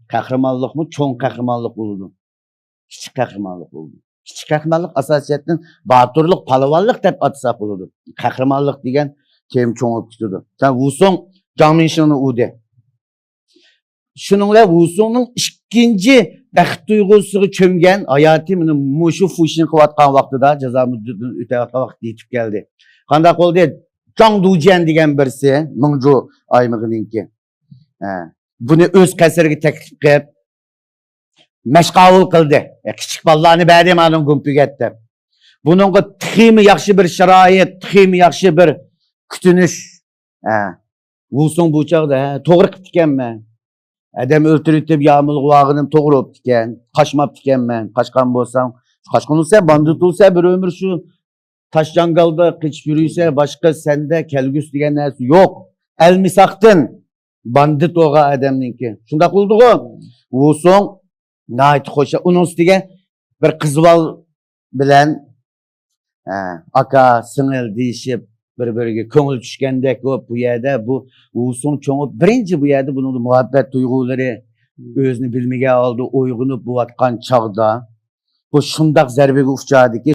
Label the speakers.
Speaker 1: Kahramanlık mı? Çoğun kahramanlık oldu. Küçük kahramanlık oldu. Küçük kahramanlık asasiyetten batırlık, palavanlık dep atsak oldu. Kahramanlık degen kim çoğun tutudu. Sen Wusong Jangminshini ude. Şununla Wusong'un ikinci baxt duygusuga çömgen hayatı muşu fuşini kıvatkan vaxtıda ceza müddetini ötevatkan vaxtı yetip geldi. Kandak oldu Zhang Dujian degen birisi, Mingzhu aymıgınınki. Bunu öz kasırga teklif qilib, mashqavul qildi. Kichik bolalarni bari ma'lum gumpig etdi. Buningga texmi yaxshi bir sharoit, texmi yaxshi bir kutinish. Wusong bu chog'da to'g'ri qilib ekanman. Adam o'ltirib deb yağmurluq vag'ini to'g'ri o'pdi ekan. Qochmabdi ekanman. Qochgan bo'lsam, qochgan bo'lsa, bandit bo'lsa bir umr shu taş jangalda qichib yursa, boshqa senda kelgus degan narsa yo'q. Almisaqdan bandit o'g'a adamninki. Shunda qildi-ku. Wusong nayt xo'sha uning ustiga bir qizval bilan aka singil deyishib bir-biriga ko'ngil tushgandek bu yerda bu Wusong cho'ngib birinchi bu yerda buning muhabbat tuyg'ulari o'zini bilmagan holda uyg'unib bo'layotgan chog'da bu shundoq zarbaga uchradiki